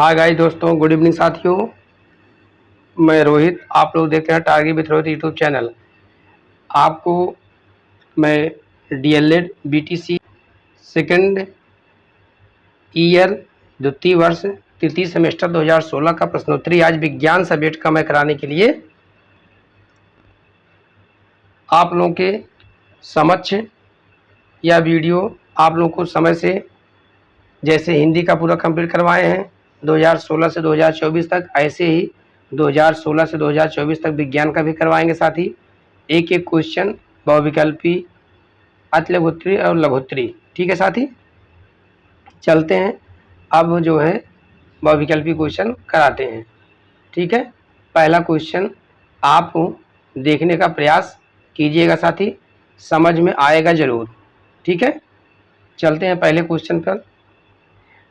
हाँ गाइस दोस्तों, good evening साथियों। मैं रोहित, आप लोग देखते हैं target with Rohit YouTube channel. आपको मैं डीएलएड बीटीसी सेकंड ईयर द्वितीय वर्ष तृतीय सेमेस्टर 2016 का प्रश्नोत्तरी आज विज्ञान सब्जेक्ट का मैं कराने के लिए आप लोगों के समक्ष यह वीडियो आप लोगों को समय से जैसे हिंदी का पूरा कंप्लीट करवाए हैं 2016 से 2024 तक, ऐसे ही 2016 से 2024 तक विज्ञान का भी करवाएंगे। साथ ही एक एक क्वेश्चन बहुविकल्पी, अतिलघुत्तरी और लघुत्तरी। ठीक है साथी, चलते हैं अब जो है बहुविकल्पी क्वेश्चन कराते हैं। ठीक है, पहला क्वेश्चन आप देखने का प्रयास कीजिएगा साथी, समझ में आएगा ज़रूर। ठीक है, चलते हैं पहले क्वेश्चन पर।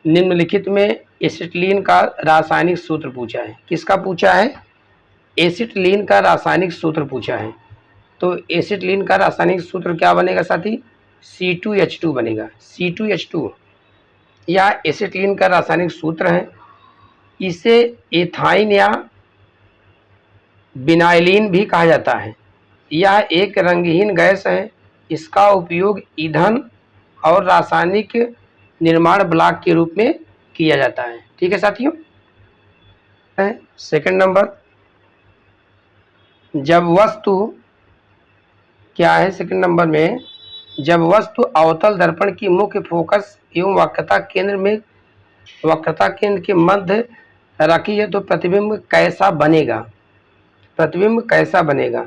निम्नलिखित में एसिटिलीन का रासायनिक सूत्र पूछा है। किसका पूछा है? एसिटिलीन का रासायनिक सूत्र पूछा है। तो एसिटिलीन का रासायनिक सूत्र क्या बनेगा साथी? C2H2 बनेगा। C2H2 या एसिटिलीन का रासायनिक सूत्र है। इसे एथाइन या विनाइलिन भी कहा जाता है। यह एक रंगहीन गैस है। इसका उपयोग ईंधन और रासायनिक निर्माण ब्लॉक के रूप में किया जाता है। ठीक है साथियों। सेकंड नंबर, जब वस्तु क्या है? सेकंड नंबर में, जब वस्तु अवतल दर्पण की मुख्य फोकस एवं वक्रता केंद्र के मध्य रखी है तो प्रतिबिंब कैसा बनेगा? प्रतिबिंब कैसा बनेगा?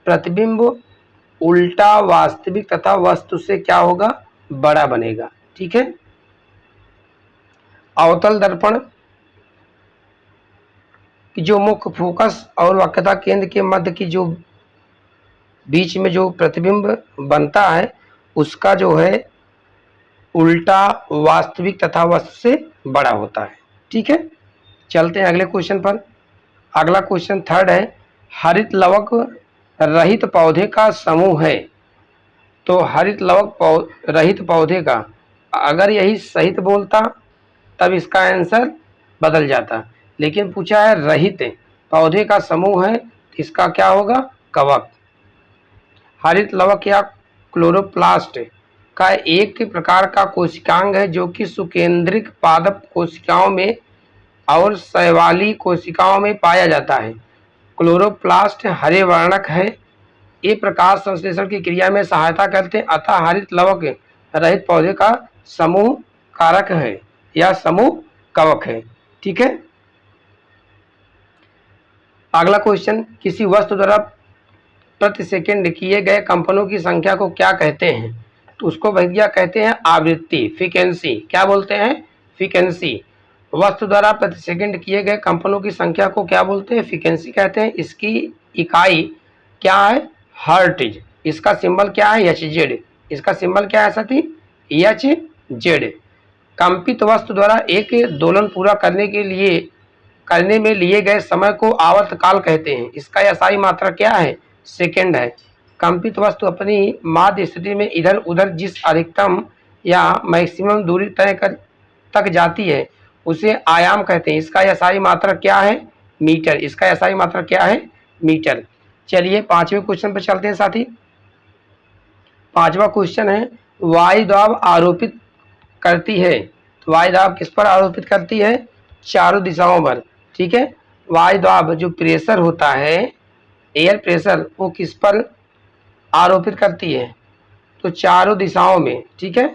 प्रतिबिंब उल्टा वास्तविक तथा वस्तु से क्या होगा? बड़ा बनेगा। ठीक है, अवतल दर्पण की जो मुख्य फोकस और वक्रता केंद्र के मध्य की जो बीच में जो प्रतिबिंब बनता है उसका जो है उल्टा वास्तविक तथा वस्तु से बड़ा होता है। ठीक है, चलते हैं अगले क्वेश्चन पर। अगला क्वेश्चन थर्ड है, हरित लवक रहित पौधे का समूह है। तो हरित लवक रहित पौधे का, अगर यही सहित बोलता तब इसका आंसर बदल जाता, लेकिन पूछा है रहित पौधे का समूह है, इसका क्या होगा? कवक। हरित लवक या क्लोरोप्लास्ट का एक प्रकार का कोशिकांग है जो कि सुकेंद्रिक पादप कोशिकाओं में और शैवाली कोशिकाओं में पाया जाता है। क्लोरोप्लास्ट हरे वर्णक है। ये प्रकाश संश्लेषण की क्रिया में सहायता करते हैं, अतः हरित लवक रहित पौधे का समूह कारक है या समूह कवक है। ठीक है, अगला क्वेश्चन, किसी वस्तु द्वारा प्रति सेकंड किए गए कंपनों की संख्या को क्या कहते हैं? तो उसको भैया कहते हैं आवृत्ति, फ्रीक्वेंसी। क्या बोलते हैं? फ्रीक्वेंसी। वस्तु द्वारा प्रति सेकंड किए गए कंपनों की संख्या को क्या बोलते हैं? फ्रीक्वेंसी कहते हैं। इसकी इकाई क्या है? हर्ट्ज। इसका सिंबल क्या है? HZ। इसका सिंबल क्या है साथी? HZ। कंपित वस्तु द्वारा एक दोलन पूरा करने में लिए गए समय को आवर्तकाल कहते हैं। इसका SI मात्रा क्या है? सेकंड है। कंपित वस्तु अपनी माध्य स्थिति में इधर उधर जिस अधिकतम या मैक्सिमम दूरी तक जाती है उसे आयाम कहते हैं। इसका SI मात्रा क्या है? मीटर। इसका SI मात्रा क्या है? मीटर। चलिए पांचवें क्वेश्चन पर चलते हैं साथी। पांचवा क्वेश्चन है, वायु दाब आरोपित करती है। तो वायु दाब किस पर आरोपित करती है? चारों दिशाओं पर। ठीक है, वायु दाब जो प्रेशर होता है, एयर प्रेशर, वो किस पर आरोपित करती है? तो चारों दिशाओं में। ठीक है,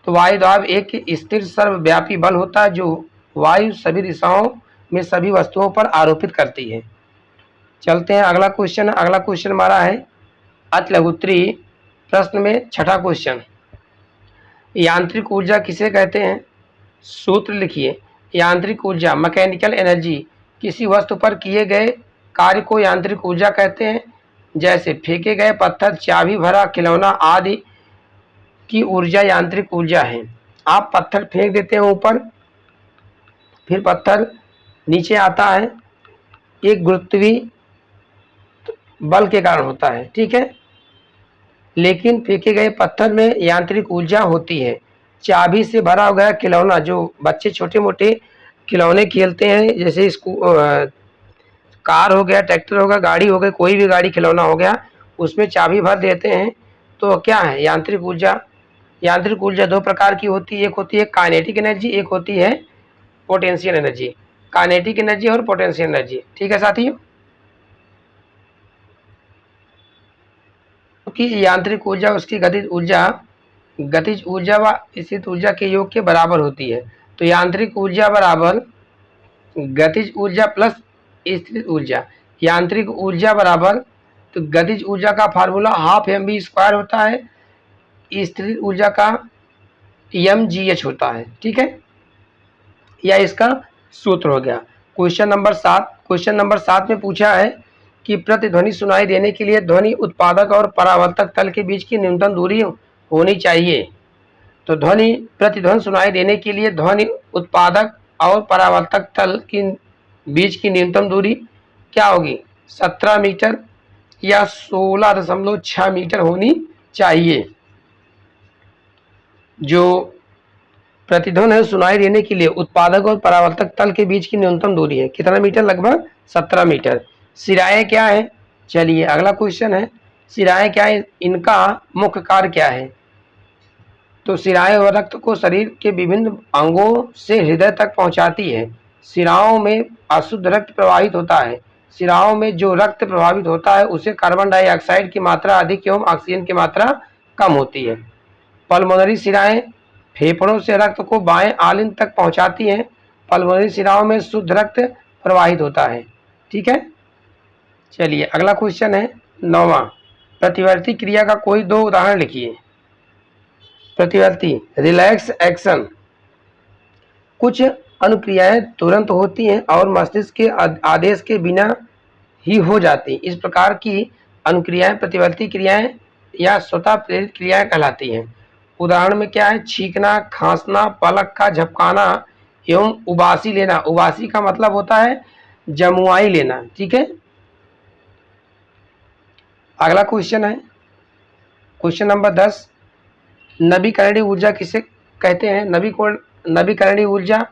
तो वायु दाब एक स्थिर सर्वव्यापी बल होता है जो वायु सभी दिशाओं में सभी वस्तुओं पर आरोपित करती है। चलते हैं अगला क्वेश्चन। अगला क्वेश्चन हमारा है अतिलघुत्तरी प्रश्न में छठा क्वेश्चन, यांत्रिक ऊर्जा किसे कहते हैं? सूत्र लिखिए। यांत्रिक ऊर्जा, मैकेनिकल एनर्जी, किसी वस्तु पर किए गए कार्य को यांत्रिक ऊर्जा कहते हैं। जैसे फेंके गए पत्थर, चाबी भरा खिलौना आदि की ऊर्जा यांत्रिक ऊर्जा है। आप पत्थर फेंक देते हैं ऊपर, फिर पत्थर नीचे आता है, एक गुरुत्वीय बल के कारण होता है। ठीक है, लेकिन फेंके गए पत्थर में यांत्रिक ऊर्जा होती है। चाबी से भरा हो गया खिलौना, जो बच्चे छोटे मोटे खिलौने खेलते हैं, जैसे कार हो गया, ट्रैक्टर हो गया, गाड़ी हो गई, कोई भी गाड़ी खिलौना हो गया, उसमें चाबी भर देते हैं तो क्या है, यांत्रिक ऊर्जा। यांत्रिक ऊर्जा दो प्रकार की होती है, एक होती है काइनेटिक एनर्जी, एक होती है पोटेंशियल एनर्जी। काइनेटिक एनर्जी और पोटेंशियल एनर्जी, ठीक है साथियों। क्योंकि यांत्रिक ऊर्जा उसकी गतिज ऊर्जा व स्थित ऊर्जा के योग के बराबर होती है। तो यांत्रिक ऊर्जा बराबर गतिज ऊर्जा प्लस स्थित ऊर्जा। यांत्रिक ऊर्जा बराबर, तो गतिज ऊर्जा का फार्मूला हाफ mv² होता है, स्थिर ऊर्जा का mgh होता है, ठीक है, या इसका सूत्र हो गया। क्वेश्चन नंबर 7 में पूछा है कि प्रतिध्वनि सुनाई देने के लिए ध्वनि उत्पादक और परावर्तक तल के बीच की न्यूनतम दूरी होनी चाहिए। तो प्रतिध्वनि सुनाई देने के लिए ध्वनि उत्पादक और परावर्तक तल की बीच की न्यूनतम दूरी क्या होगी, 17 मीटर या 16.6 मीटर होनी चाहिए। जो प्रतिध्वनि सुनाई देने के लिए उत्पादक और परावर्तक तल के बीच की न्यूनतम दूरी है कितना मीटर, लगभग 17 मीटर। सिराएं क्या है, चलिए अगला क्वेश्चन है, सिराएं क्या है, इनका मुख्य कार्य क्या है। तो सिराएं रक्त को शरीर के विभिन्न अंगों से हृदय तक पहुंचाती है। सिराओं में अशुद्ध रक्त प्रवाहित होता है। सिराओं में जो रक्त प्रभावित होता है उसे कार्बन डाइऑक्साइड की मात्रा अधिक एवं ऑक्सीजन की मात्रा कम होती है। पल्मोनरी सिराएं फेफड़ों से रक्त को बाएं आलिंग तक पहुंचाती हैं। पल्मोनरी सिराओं में शुद्ध रक्त प्रवाहित होता है, ठीक है। चलिए अगला क्वेश्चन है 9वां, प्रतिवर्ती क्रिया का कोई दो उदाहरण लिखिए। प्रतिवर्ती रिलैक्स एक्शन, कुछ अनुक्रियाएं तुरंत होती हैं और मस्तिष्क के आदेश के बिना ही हो जाती। इस प्रकार की अनुक्रियाएं प्रतिवर्ती क्रियाएं या स्वतः प्रेरित क्रियाएं कहलाती हैं। उदाहरण में क्या है, छींकना, खांसना, पलक का झपकाना एवं उबासी लेना। उबासी का मतलब होता है जमुआई लेना, ठीक है। अगला क्वेश्चन है क्वेश्चन नंबर 10, नवीकरणीय ऊर्जा किसे कहते हैं। नवीकरणीय ऊर्जा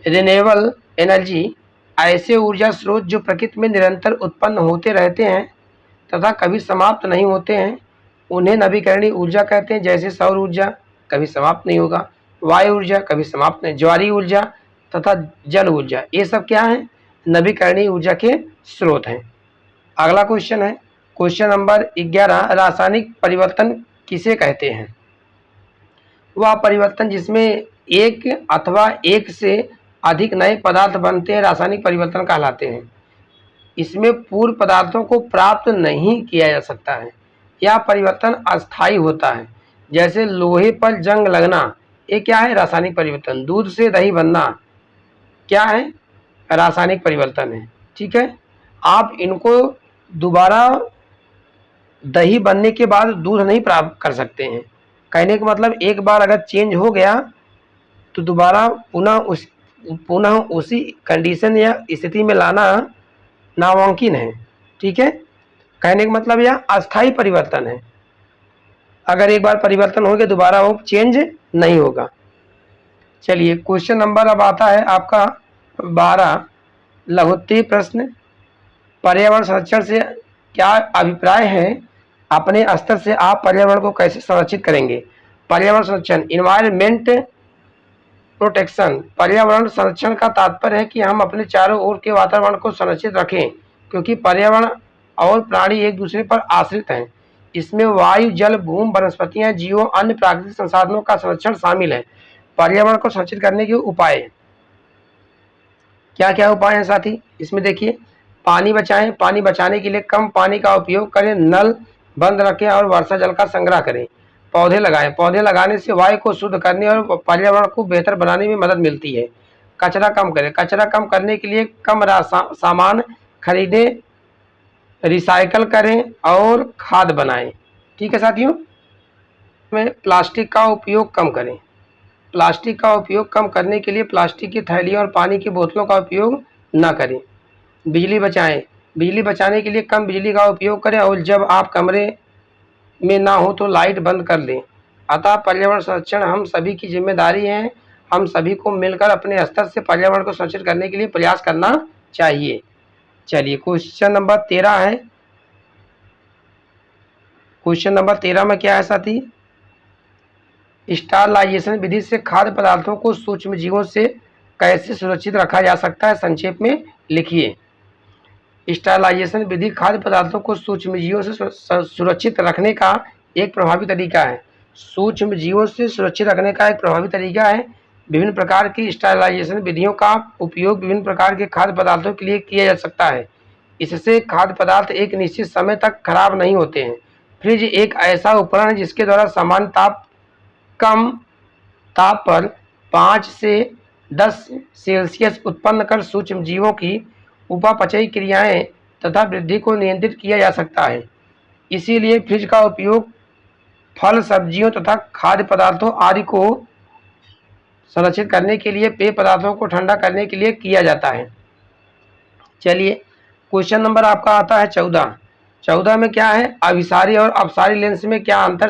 रिन्यूएबल एनर्जी ऐसे ऊर्जा स्रोत जो प्रकृति में निरंतर उत्पन्न होते रहते हैं तथा कभी समाप्त नहीं होते हैं, उन्हें नवीकरणीय ऊर्जा कहते हैं। जैसे सौर ऊर्जा कभी समाप्त नहीं होगा, वायु ऊर्जा कभी समाप्त नहीं, ज्वारीय ऊर्जा तथा जल ऊर्जा, ये सब क्या है, नवीकरणीय ऊर्जा के स्रोत हैं। अगला क्वेश्चन है क्वेश्चन नंबर 11, रासायनिक परिवर्तन किसे कहते हैं। वह परिवर्तन जिसमें एक अथवा एक से अधिक नए पदार्थ बनते हैं रासायनिक परिवर्तन कहलाते हैं। इसमें पूर्व पदार्थों को प्राप्त नहीं किया जा सकता है। यह परिवर्तन अस्थायी होता है। जैसे लोहे पर जंग लगना, ये क्या है, रासायनिक परिवर्तन। दूध से दही बनना क्या है, रासायनिक परिवर्तन है, ठीक है। आप इनको दोबारा दही बनने के बाद दूध नहीं प्राप्त कर सकते हैं। कहने का मतलब एक बार अगर चेंज हो गया तो दोबारा पुनः उसी कंडीशन या स्थिति में लाना नामुमकिन है, ठीक है। कहने का मतलब यह अस्थायी परिवर्तन है। अगर एक बार परिवर्तन हो गया दोबारा वो चेंज नहीं होगा। चलिए क्वेश्चन नंबर अब आता है आपका 12, लघुत्तरीय प्रश्न, पर्यावरण संरक्षण से क्या अभिप्राय है। अपने स्तर से आप पर्यावरण को कैसे संरक्षित करेंगे। पर्यावरण संरक्षण, इन्वायरमेंट प्रोटेक्शन। पर्यावरण संरक्षण का तात्पर्य है कि हम अपने चारों ओर के वातावरण को संरक्षित रखें, क्योंकि पर्यावरण और प्राणी एक दूसरे पर आश्रित हैं। इसमें वायु, जल, भूमि, वनस्पतियां, जीवों, अन्य प्राकृतिक संसाधनों का संरक्षण शामिल है। पर्यावरण को संरक्षित करने के उपाय क्या क्या उपाय हैं साथी, इसमें देखिए। पानी बचाएं, पानी बचाने के लिए कम पानी का उपयोग करें, नल बंद रखें और वर्षा जल का संग्रह करें। पौधे लगाएं, पौधे लगाने से वायु को शुद्ध करने और पर्यावरण को बेहतर बनाने में मदद मिलती है। कचरा कम करें, कचरा कम करने के लिए कम सामान खरीदें, रिसाइकल करें और खाद बनाएं, ठीक है साथियों। में प्लास्टिक का उपयोग कम करें। प्लास्टिक का उपयोग कम करने के लिए प्लास्टिक की थैलियों और पानी की बोतलों का उपयोग न करें। बिजली बचाएं, बिजली बचाने के लिए कम बिजली का उपयोग करें और जब आप कमरे में ना हो तो लाइट बंद कर दें। अतः पर्यावरण संरक्षण हम सभी की जिम्मेदारी है। हम सभी को मिलकर अपने स्तर से पर्यावरण को संरक्षित करने के लिए प्रयास करना चाहिए। चलिए क्वेश्चन नंबर 13 है। क्वेश्चन नंबर 13 में क्या है साथी? स्टरलाइजेशन विधि से खाद्य पदार्थों को सूक्ष्म जीवों से कैसे सुरक्षित रखा जा सकता है, संक्षेप में लिखिए। स्टरलाइजेशन विधि खाद्य पदार्थों को सूक्ष्म जीवों से सुरक्षित रखने का एक प्रभावी तरीका है। सूक्ष्म जीवों से सुरक्षित रखने का एक प्रभावी तरीका है। विभिन्न प्रकार की स्टरलाइजेशन विधियों का उपयोग विभिन्न प्रकार के खाद्य पदार्थों के लिए किया जा सकता है। इससे खाद्य पदार्थ एक निश्चित समय तक खराब नहीं होते हैं। फ्रिज एक ऐसा उपकरण है जिसके द्वारा सामान्य कम ताप पर 5 से 10 सेल्सियस उत्पन्न कर सूक्ष्म जीवों की उपापचयी क्रियाएं तथा वृद्धि को नियंत्रित किया जा सकता है। इसीलिए फ्रिज का उपयोग फल, सब्जियों तथा खाद्य पदार्थों आदि को संरक्षित करने के लिए, पेय पदार्थों को ठंडा करने के लिए किया जाता है। चलिए क्वेश्चन नंबर आपका आता है 14। 14 में क्या है? अभिसारी और अपसारी लेंस में क्या अंतर,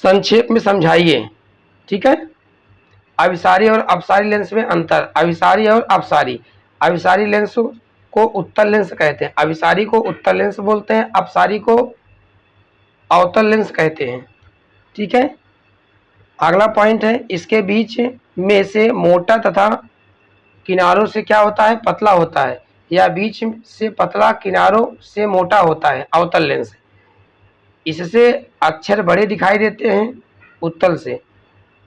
संक्षेप में समझाइए। ठीक है, अभिसारी और अपसारी लेंस में अंतर। अभिसारी और अपसारी, अभिसारी लेंस को उत्तल लेंस कहते हैं, अभिसारी को उत्तल लेंस बोलते हैं, अपसारी को अवतल लेंस कहते हैं। ठीक है, अगला पॉइंट है, इसके बीच में से मोटा तथा किनारों से क्या होता है? पतला होता है, या बीच से पतला किनारों से मोटा होता है, अवतल लेंस। इससे अक्षर बड़े दिखाई देते हैं उत्तल से,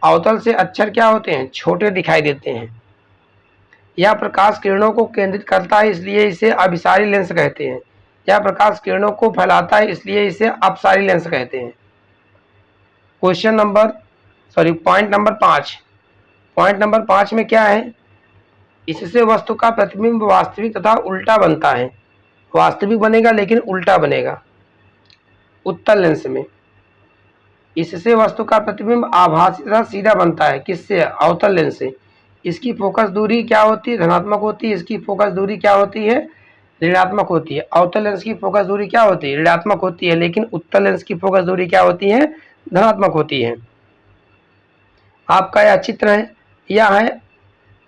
अवतल से अक्षर क्या होते हैं? छोटे दिखाई देते हैं। यह प्रकाश किरणों को केंद्रित करता है, इसलिए इसे अभिसारी लेंस कहते हैं। यह प्रकाश किरणों को फैलाता है, इसलिए इसे अपसारी लेंस कहते हैं। Point number 5। पॉइंट नंबर 5 में क्या है? इससे वस्तु का प्रतिबिंब वास्तविक तथा उल्टा बनता है। वास्तविक बनेगा लेकिन उल्टा बनेगा उत्तल लेंस में। इससे वस्तु का प्रतिबिंब आभासी तथा सीधा बनता है। किससे? अवतल लेंस से। इसकी फोकस दूरी क्या होती है? धनात्मक होती है। इसकी फोकस दूरी क्या होती है? ऋणात्मक होती है। अवतल लेंस की फोकस दूरी क्या होती है? ऋणात्मक होती है, लेकिन उत्तल लेंस की फोकस दूरी क्या होती है? धनात्मक होती है। आपका यह चित्र है, यह है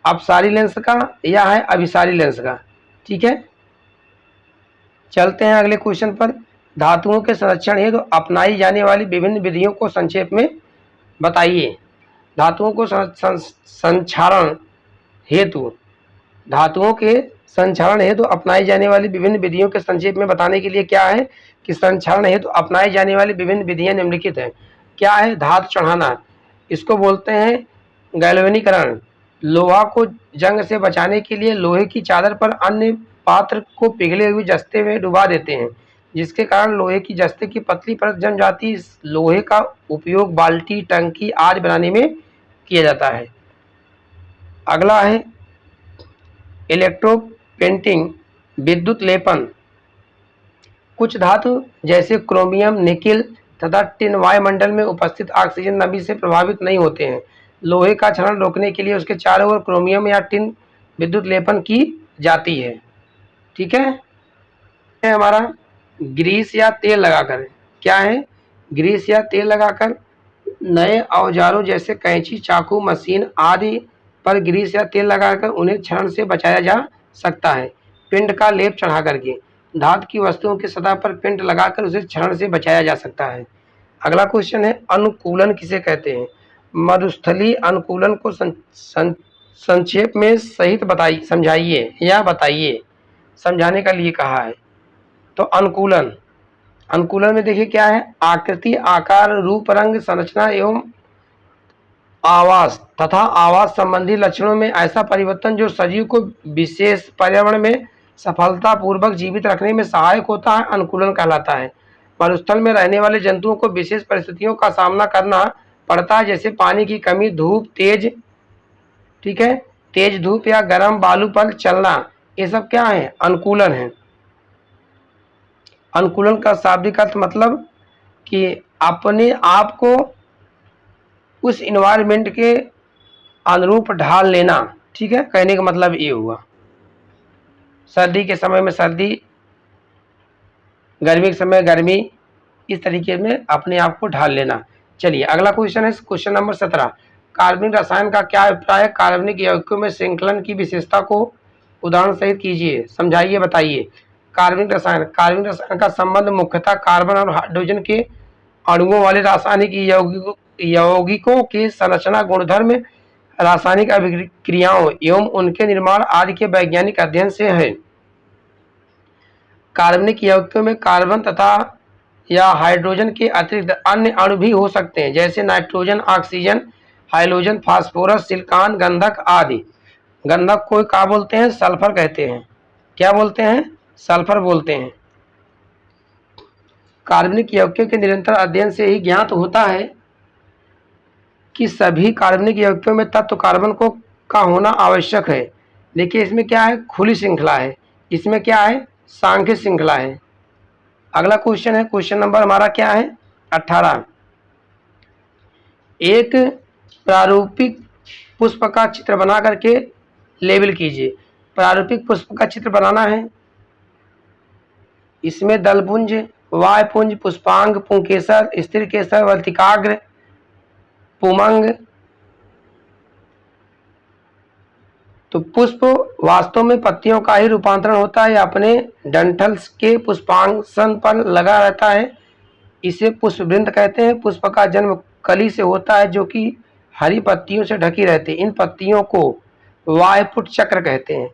अपसारी लेंस का, यह है अभिसारी लेंस का। ठीक है, चलते हैं अगले क्वेश्चन पर। धातुओं के संरक्षण हेतु तो अपनाई जाने वाली विभिन्न विधियों को संक्षेप में बताइए। धातुओं को संक्षारण हेतु, धातुओं के संक्षारण हेतु अपनाई जाने वाली विभिन्न विधियों के संक्षेप में बताने के लिए क्या है कि संक्षारण हेतु अपनाई जाने वाली विभिन्न विधियां निम्नलिखित हैं। क्या है? धातु चढ़ाना, इसको बोलते हैं गैल्वेनीकरण। लोहा को जंग से बचाने के लिए लोहे की चादर पर अन्य पात्र को पिघले हुए जस्ते में डुबा देते हैं, जिसके कारण लोहे की जस्ते की पतली परत जम जाती है। इस लोहे का उपयोग बाल्टी, टंकी आदि बनाने में किया जाता है। अगला है इलेक्ट्रो पेंटिंग, विद्युत लेपन। कुछ धातु जैसे क्रोमियम, निकेल तथा टिन वायुमंडल में उपस्थित ऑक्सीजन नमी से प्रभावित नहीं होते हैं। लोहे का क्षरण रोकने के लिए उसके चारों ओर क्रोमियम या टिन विद्युत लेपन की जाती है। ठीक है, हमारा ग्रीस या तेल लगाकर। क्या है? ग्रीस या तेल लगाकर नए औजारों जैसे कैंची, चाकू, मशीन आदि पर ग्रीस या तेल लगाकर उन्हें क्षरण से बचाया जा सकता है। पिंड का लेप चढ़ा करके, धातु की वस्तुओं की सतह पर पिंड लगाकर उसे क्षरण से बचाया जा सकता है। अगला क्वेश्चन है, अनुकूलन किसे कहते हैं? मरुस्थलीय अनुकूलन को संक्षेप में सहित बताइए, समझाइए या बताइए। समझाने का लिए कहा है। तो अनुकूलन, अनुकूलन में देखिए क्या है? आकृति, आकार, रूप, रंग, संरचना एवं आवास तथा आवास संबंधी लक्षणों में ऐसा परिवर्तन जो सजीव को विशेष पर्यावरण में सफलतापूर्वक जीवित रखने में सहायक होता है, अनुकूलन कहलाता है। मरुस्थल में रहने वाले जंतुओं को विशेष परिस्थितियों का सामना करना पड़ता है, जैसे पानी की कमी, धूप तेज, ठीक है, तेज धूप या गर्म बालू पर चलना। ये सब क्या है? अनुकूलन है। अनुकूलन का शाब्दिक अर्थ मतलब कि अपने आप को उस इन्वायरमेंट के अनुरूप ढाल लेना। ठीक है, कहने का मतलब ये हुआ। सर्दी के समय में सर्दी, गर्मी के समय गर्मी, इस तरीके में अपने आप को ढाल लेना। चलिए अगला क्वेश्चन है क्वेश्चन नंबर 17। कार्बनिक रसायन का क्या अभिप्राय है? कार्बनिक यौगिकों में श्रृंखलन की विशेषता को उदाहरण सहित कीजिए, समझाइए, बताइए। कार्बनिक रसायन का संबंध मुख्यतः कार्बन और हाइड्रोजन के अणुओं वाले रासायनिक यौगिकों के संरचना गुणधर्म, रासायनिक अभिक्रियाओं एवं उनके निर्माण आदि के वैज्ञानिक अध्ययन से है। कार्बनिक यौगिकों में कार्बन तथा या हाइड्रोजन के अतिरिक्त अन्य अणु भी हो सकते हैं, जैसे nitrogen, oxygen, hydrogen, phosphorus, silicon, गंधक आदि। गंधक को क्या बोलते हैं? सल्फर कहते हैं। क्या बोलते हैं? सल्फर बोलते हैं। कार्बनिक यौगिकों के निरंतर अध्ययन से ही ज्ञात होता है कि सभी कार्बनिक यौगिकों में तत्व कार्बन को का होना आवश्यक है। देखिए इसमें क्या है? खुली श्रृंखला है। इसमें क्या है? सांख्य श्रृंखला है। अगला क्वेश्चन है, क्वेश्चन नंबर हमारा क्या है? 18। एक प्रारूपिक पुष्प का चित्र बना करके लेबल कीजिए। प्रारूपिक पुष्प का चित्र बनाना है। इसमें दलपुंज, वायपुंज, पुष्पांग, पुंकेसर, स्थिर केसर, वर्तिकाग्र, पुमंग। तो पुष्प वास्तव में पत्तियों का ही रूपांतरण होता है, अपने डंठल के पुष्पांशन पर लगा रहता है। इसे पुष्पवृंत कहते हैं। पुष्प का जन्म कली से होता है जो कि हरी पत्तियों से ढकी रहती है। इन पत्तियों को वायपुट चक्र कहते हैं।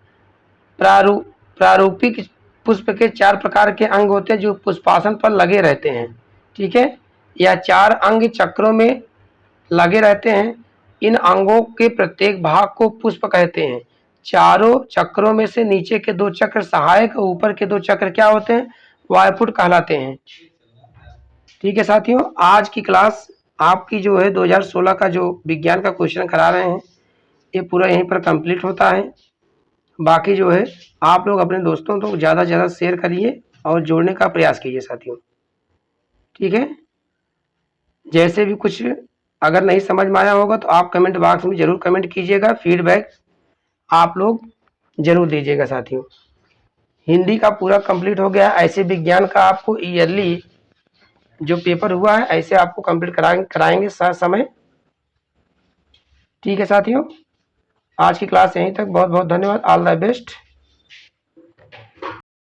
प्रारूपिक पुष्प के 4 प्रकार के अंग होते हैं जो पुष्पासन पर लगे रहते हैं। ठीक है, यह 4 अंग चक्रों में लगे रहते हैं। इन अंगों के प्रत्येक भाग को पुष्प कहते हैं। चारों चक्रों में से नीचे के 2 चक्र सहायक, ऊपर के 2 चक्र क्या होते हैं? वायपुट कहलाते हैं। ठीक है साथियों, आज की क्लास आपकी जो है 2016 का जो विज्ञान का क्वेश्चन करा रहे हैं ये पूरा यहीं पर कंप्लीट होता है। बाकी जो है आप लोग अपने दोस्तों को ज़्यादा से ज़्यादा शेयर करिए और जोड़ने का प्रयास कीजिए साथियों। ठीक है, जैसे भी कुछ अगर नहीं समझ में आया होगा तो आप कमेंट बॉक्स में ज़रूर कमेंट कीजिएगा, फीडबैक आप लोग ज़रूर दीजिएगा साथियों। हिंदी का पूरा कंप्लीट हो गया। ऐसे विज्ञान का आपको ईयरली जो पेपर हुआ है ऐसे आपको कंप्लीट कराएंगे समय। ठीक है साथियों, आज की क्लास यहीं तक। बहुत बहुत धन्यवाद। All the best.